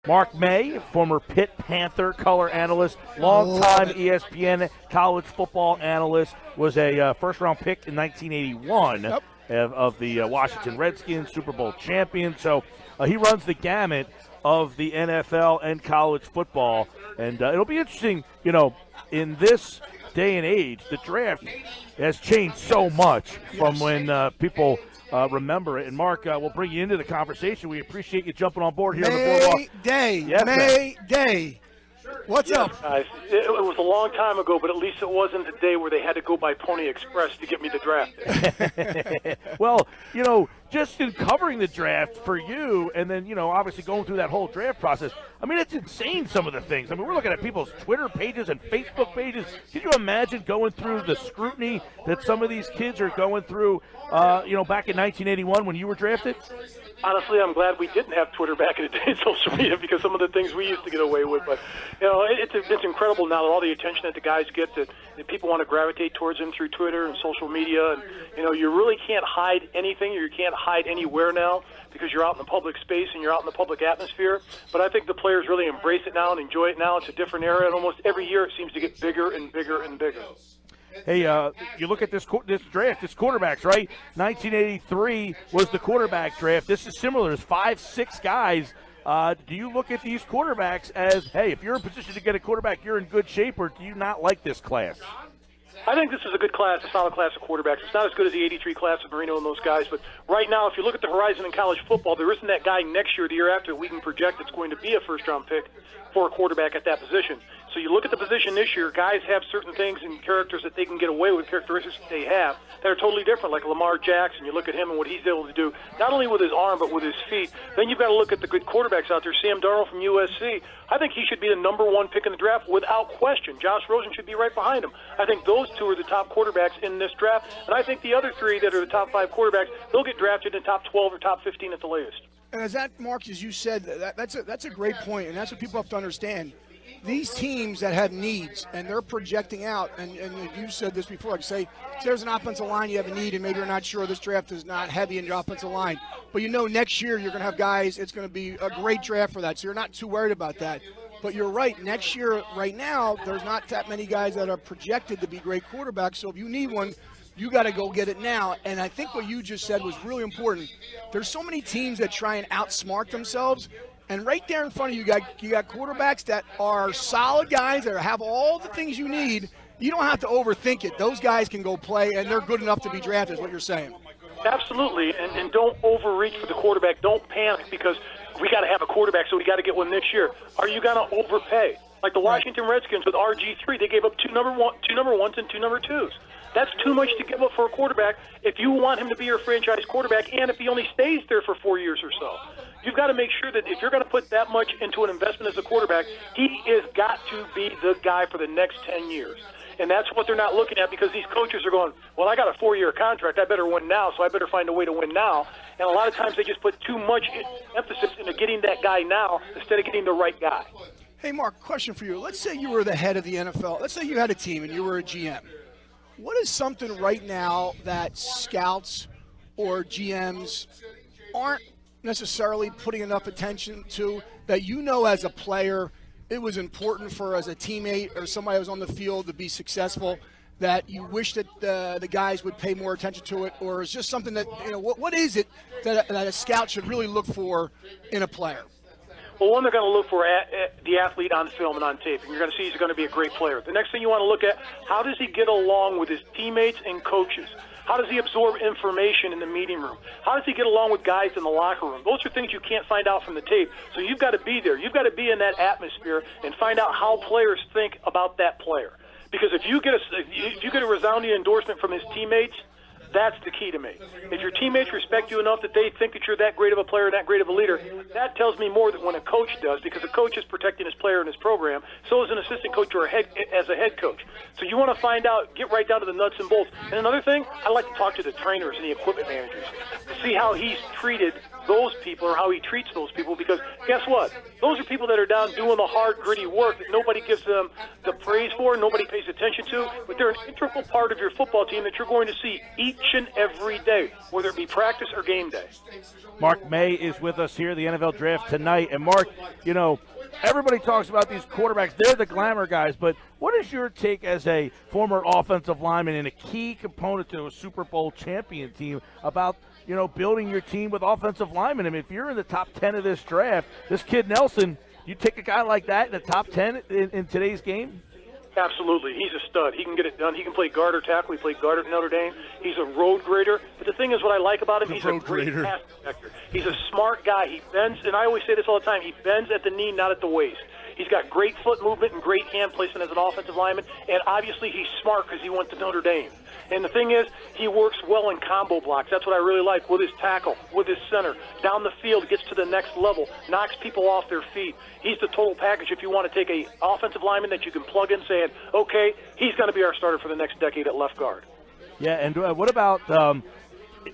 Mark May, former Pitt Panther color analyst, longtime ESPN college football analyst, was a first-round pick in 1981 of the Washington Redskins, Super Bowl champion. So he runs the gamut of the NFL and college football. And it'll be interesting, in this day and age, the draft has changed so much from when people remember it. And Mark, we'll bring you into the conversation. We appreciate you jumping on board here on the Boardwalk. May Day. What's up? Guys, it was a long time ago, but at least it wasn't the day where they had to go by Pony Express to get me the draft. Well, just in covering the draft for you and then, obviously going through that whole draft process, I mean, it's insane, some of the things. I mean, we're looking at people's Twitter pages and Facebook pages. Can you imagine going through the scrutiny that some of these kids are going through, back in 1981 when you were drafted? Honestly, I'm glad we didn't have Twitter back in the day and social media, because some of the things we used to get away with. But, it's incredible now, all the attention that the guys get, that people want to gravitate towards them through Twitter and social media. And, you really can't hide anything. You can't hide anywhere now because you're out in the public space and you're out in the public atmosphere. But I think the players really embrace it now and enjoy it now. It's a different era, and almost every year it seems to get bigger and bigger and bigger. Hey, you look at this draft, this quarterbacks, right? 1983 was the quarterback draft. This is similar. There's 5-6 guys. Do you look at these quarterbacks as, hey, if you're in position to get a quarterback, you're in good shape, or do you not like this class? I think this is a good class, a solid class of quarterbacks. It's not as good as the 83 class of Marino and those guys, but right now, if you look at the horizon in college football, there isn't that guy next year, the year after, we can project it's going to be a first-round pick for a quarterback at that position. So you look at the position this year, guys have certain things and characters that they can get away with, characteristics that they have that are totally different, like Lamar Jackson. You look at him and what he's able to do, not only with his arm but with his feet. Then you've got to look at the good quarterbacks out there. Sam Darnold from USC, I think he should be the #1 pick in the draft without question. Josh Rosen should be right behind him. I think those two are the top quarterbacks in this draft, and I think the other three that are the top 5 quarterbacks, they'll get drafted in top 12 or top 15 at the latest. And as that, Mark, as you said, that's a great point, and that's what people have to understand. These teams that have needs and they're projecting out, and you said this before, like say there's an offensive line you have a need, and maybe you're not sure this draft is not heavy in your offensive line, but next year you're going to have guys, it's going to be a great draft for that, so you're not too worried about that. But you're right, next year, right now, there's not that many guys that are projected to be great quarterbacks, so if you need one, you got to go get it now. And I think what you just said was really important. There's so many teams that try and outsmart themselves. And right there in front of you, you got quarterbacks that are solid guys that have all the things you need. You don't have to overthink it. Those guys can go play, and they're good enough to be drafted, is what you're saying. Absolutely, and don't overreach for the quarterback. Don't panic because we got to have a quarterback, so we got to get one this year. Are you going to overpay? Like the Washington Redskins with RG3, they gave up two number ones and 2 number 2s. That's too much to give up for a quarterback if you want him to be your franchise quarterback and if he only stays there for 4 years or so. You've got to make sure that if you're going to put that much into an investment as a quarterback, he has got to be the guy for the next 10 years. And that's what they're not looking at because these coaches are going, well, I got a 4-year contract. I better win now, so I better find a way to win now. And a lot of times they just put too much emphasis into getting that guy now instead of getting the right guy. Hey, Mark, question for you. Let's say you were the head of the NFL. Let's say you had a team and you were a GM. What is something right now that scouts or GMs aren't necessarily putting enough attention to that as a player it was important for as a teammate or somebody who was on the field to be successful, that you wish that the guys would pay more attention to it, or is just something that, what is it that a scout should really look for in a player? Well, one, they're going to look for the athlete on film and on tape, and you're going to see he's going to be a great player. The next thing you want to look at, how does he get along with his teammates and coaches? How does he absorb information in the meeting room? How does he get along with guys in the locker room? Those are things you can't find out from the tape. So you've got to be there. You've got to be in that atmosphere and find out how players think about that player. Because if you get a resounding endorsement from his teammates, that's the key to me. If your teammates respect you enough that they think that you're that great of a player, that great of a leader, that tells me more than when a coach does, because a coach is protecting his player and his program. So is an assistant coach or as a head coach. So you want to find out, get right down to the nuts and bolts. And another thing, I like to talk to the trainers and the equipment managers to see how he's treated those people or how he treats those people, because guess what? Those are people that are down doing the hard, gritty work that nobody gives them the praise for, nobody pays attention to, but they're an integral part of your football team that you're going to see each and every day, whether it be practice or game day. Mark May is with us here, the NFL Draft tonight. And, Mark, you know, everybody talks about these quarterbacks. They're the glamour guys, but what is your take as a former offensive lineman and a key component to a Super Bowl champion team about, you know, building your team with offensive linemen? I mean, if you're in the top 10 of this draft, this kid Nelson, you take a guy like that in the top 10 in today's game? Absolutely. He's a stud. He can get it done. He can play guard or tackle. He played guard at Notre Dame. He's a road grader. But the thing is, what I like about him, he's a great pass protector. He's a smart guy. He bends, and I always say this all the time, he bends at the knee, not at the waist. He's got great foot movement and great hand placement as an offensive lineman, and obviously he's smart because he went to Notre Dame. And the thing is, he works well in combo blocks. That's what I really like, with his tackle, with his center. Down the field, gets to the next level, knocks people off their feet. He's the total package if you want to take a offensive lineman that you can plug in saying, okay, he's going to be our starter for the next decade at left guard. Yeah, and what about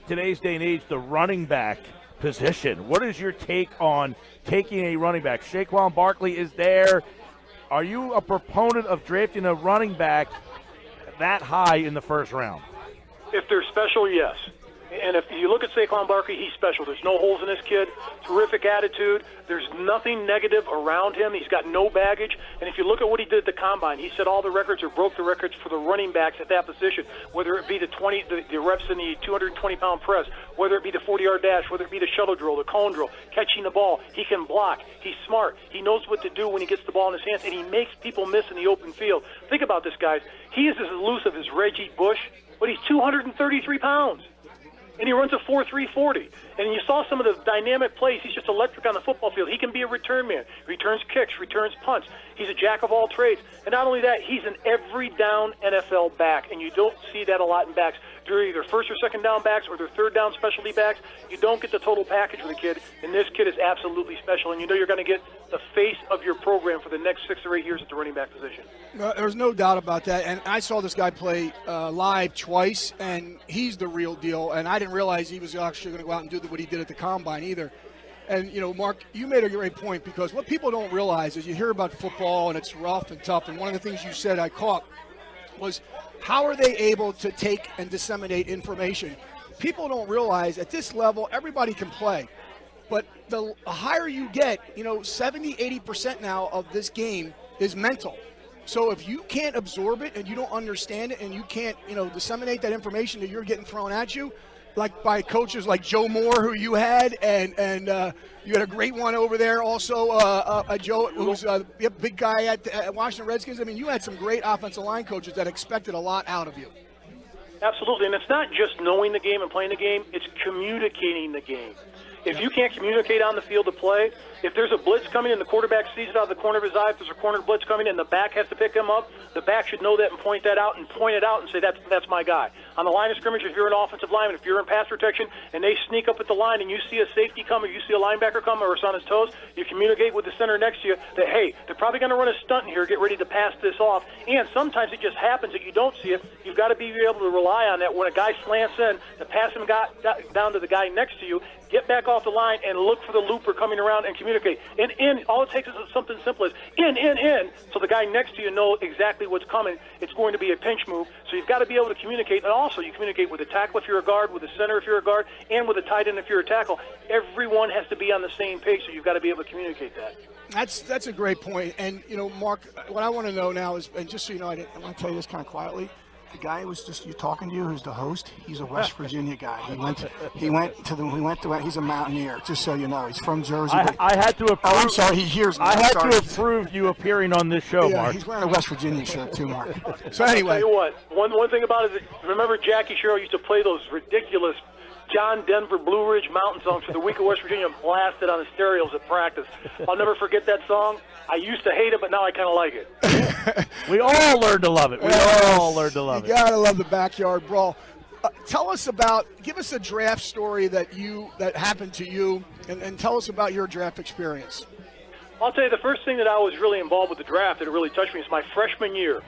today's day and age, the running back position? What is your take on taking a running back? Saquon Barkley is there. Are you a proponent of drafting a running back that high in the first round? If they're special, yes. And if you look at Saquon Barkley, he's special. There's no holes in this kid. Terrific attitude. There's nothing negative around him. He's got no baggage. And if you look at what he did at the Combine, he set all the records or broke the records for the running backs at that position, whether it be the reps in the 220-pound press, whether it be the 40-yard dash, whether it be the shuttle drill, the cone drill, catching the ball. He can block. He's smart. He knows what to do when he gets the ball in his hands, and he makes people miss in the open field. Think about this, guys. He is as elusive as Reggie Bush, but he's 233 pounds. And he runs a 4.340. And you saw some of the dynamic plays. He's just electric on the football field. He can be a return man. Returns kicks, returns punts. He's a jack of all trades. And not only that, he's an every down NFL back. And you don't see that a lot in backs. They're either first or second down backs or they're third down specialty backs. You don't get the total package with a kid. And this kid is absolutely special. And you know you're going to get the face of your program for the next 6 or 8 years at the running back position. There's no doubt about that. And I saw this guy play live twice, and he's the real deal. And I didn't realize he was actually going to go out and do what he did at the Combine either. And, you know, Mark, you made a great point, because what people don't realize is you hear about football and it's rough and tough. And one of the things you said I caught was, how are they able to take and disseminate information? People don't realize at this level, everybody can play. But the higher you get, you know, 70, 80% now of this game is mental. So if you can't absorb it and you don't understand it and you can't, you know, disseminate that information that you're getting thrown at you, like by coaches like Joe Moore, who you had, and you had a great one over there also, Joe, who's a big guy at Washington Redskins. I mean, you had some great offensive line coaches that expected a lot out of you. Absolutely, and it's not just knowing the game and playing the game, it's communicating the game. If you can't communicate on the field of play, if there's a blitz coming and the quarterback sees it out of the corner of his eye, if there's a corner blitz coming and the back has to pick him up, the back should know that and point it out and say, that's my guy. On the line of scrimmage, if you're an offensive lineman, if you're in pass protection and they sneak up at the line and you see a safety come or you see a linebacker come or it's on his toes, you communicate with the center next to you that, hey, they're probably going to run a stunt here, get ready to pass this off. And sometimes it just happens that you don't see it. You've got to be able to rely on that when a guy slants in, to pass him down to the guy next to you, get back off the line and look for the looper coming around and communicate. And in, all it takes is something simple as in, so the guy next to you knows exactly what's coming. It's going to be a pinch move. So you've got to be able to communicate. And also you communicate with the tackle if you're a guard, with the center if you're a guard, and with the tight end if you're a tackle. Everyone has to be on the same page, so you've got to be able to communicate that. That's a great point. And, you know, Mark, what I want to know now is, and just so you know, I want to tell you this kind of quietly, the guy who was just you talking to you, who's the host, he's a West Virginia guy. He's a mountaineer, just so you know. He's from Jersey. I had to approve. Oh, I'm sorry, he hears me. I had to approve you appearing on this show, yeah, Mark. He's wearing a West Virginia shirt too, Mark. So anyway. I'll tell you what, one thing about it is, remember Jackie Sherrill used to play those ridiculous John Denver Blue Ridge Mountain songs for the week of West Virginia and blasted on the stereos at practice. I'll never forget that song. I used to hate it, but now I kind of like it. We all learned to love it. We all learned to love it. You gotta love the backyard brawl. Give us a draft story that happened to you, and tell us about your draft experience. I'll tell you, the first thing that I was really involved with the draft that really touched me is my freshman year.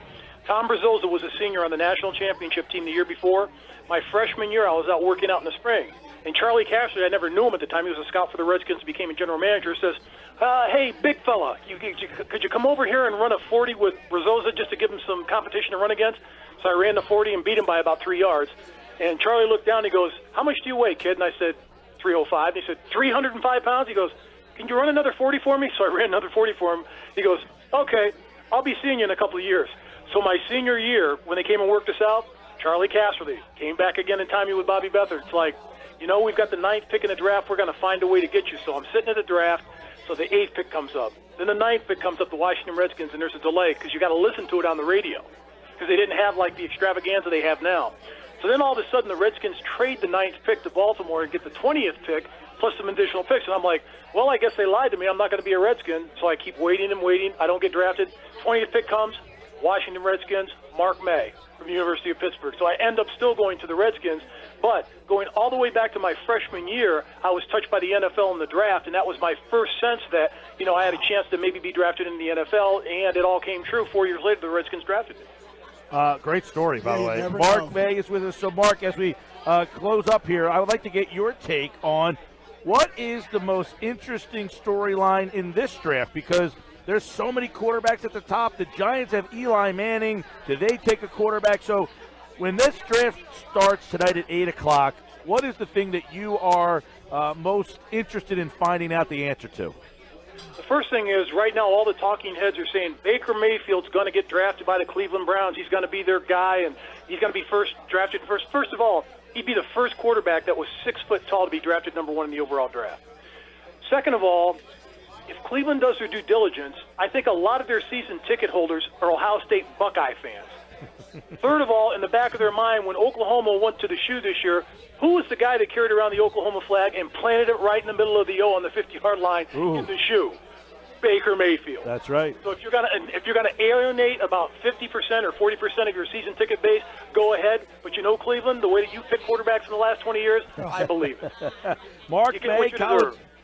Tom Brazoza was a senior on the national championship team the year before. My freshman year, I was out working out in the spring. And Charlie Cassidy, I never knew him at the time. He was a scout for the Redskins, became a general manager, says, hey, big fella, could you come over here and run a 40 with Brazoza just to give him some competition to run against? So I ran the 40 and beat him by about 3 yards. And Charlie looked down and he goes, how much do you weigh, kid? And I said, 305. And he said, 305 pounds? He goes, can you run another 40 for me? So I ran another 40 for him. He goes, okay, I'll be seeing you in a couple of years. So my senior year, when they came and worked us out, Charlie Cassidy came back again in timing with Bobby Beathard. It's like, we've got the 9th pick in the draft. We're going to find a way to get you. So I'm sitting at the draft. So the 8th pick comes up. Then the 9th pick comes up, the Washington Redskins, and there's a delay because you got to listen to it on the radio because they didn't have like the extravaganza they have now. So then all of a sudden the Redskins trade the 9th pick to Baltimore and get the 20th pick plus some additional picks. And I'm like, well, I guess they lied to me. I'm not going to be a Redskin. So I keep waiting and waiting. I don't get drafted. 20th pick comes, Washington Redskins, Mark May from the University of Pittsburgh. So I end up still going to the Redskins. But going all the way back to my freshman year, I was touched by the NFL in the draft, and that was my first sense that, I had a chance to maybe be drafted in the NFL, and it all came true. 4 years later, the Redskins drafted me. Great story, by the way. Mark May is with us. So, Mark, as we close up here, I would like to get your take on what is the most interesting storyline in this draft, because there's so many quarterbacks at the top. The Giants have Eli Manning. Do they take a quarterback? So when this draft starts tonight at 8 o'clock, what is the thing that you are most interested in finding out the answer to? The first thing is, right now, all the talking heads are saying Baker Mayfield's going to get drafted by the Cleveland Browns. He's going to be their guy, and he's going to be drafted first. First of all, he'd be the first quarterback that was 6 foot tall to be drafted number 1 in the overall draft. Second of all, if Cleveland does their due diligence, I think a lot of their season ticket holders are Ohio State Buckeye fans. Third of all, in the back of their mind, when Oklahoma went to the shoe this year, who was the guy that carried around the Oklahoma flag and planted it right in the middle of the O on the 50-yard line in the shoe? Baker Mayfield. That's right. So if you're gonna alienate about 50% or 40% of your season ticket base, go ahead. But Cleveland, the way that you pick quarterbacks in the last 20 years, I believe it. Mark May,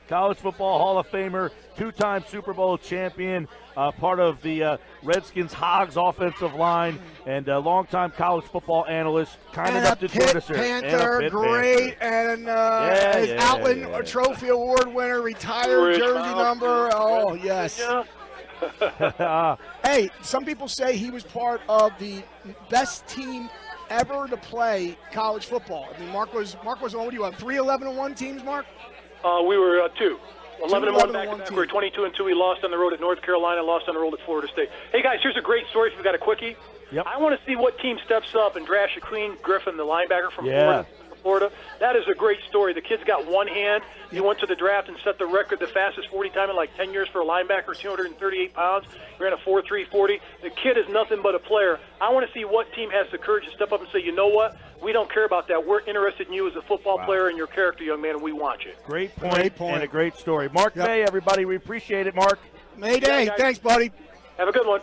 college football Hall of Famer, 2-time Super Bowl champion, part of the Redskins Hogs offensive line, and a longtime college football analyst. Kind enough to join us here. Panther, great, and his Outland Trophy Award winner, retired jersey number. Oh, yes. Hey, some people say he was part of the best team ever to play college football. I mean, Mark was on, what do you want, 3 11-1 teams, Mark? We were 2. 11-1 back to back. We were 22-2. We lost on the road at North Carolina, lost on the road at Florida State. Hey, guys, here's a great story if you've got a quickie. Yep. I want to see what team steps up and drafts Shaquem Griffin, the linebacker from Florida. That is a great story. The kid's got one hand. He went to the draft and set the record, the fastest 40 time in like 10 years for a linebacker, 238 pounds. He ran a 4.3 40. The kid is nothing but a player. I want to see what team has the courage to step up and say, you know what? We don't care about that. We're interested in you as a football player and your character, young man, and we want you. Great point. And a great story. Mark May, everybody. We appreciate it, Mark. May Day. Thanks, buddy. Have a good one.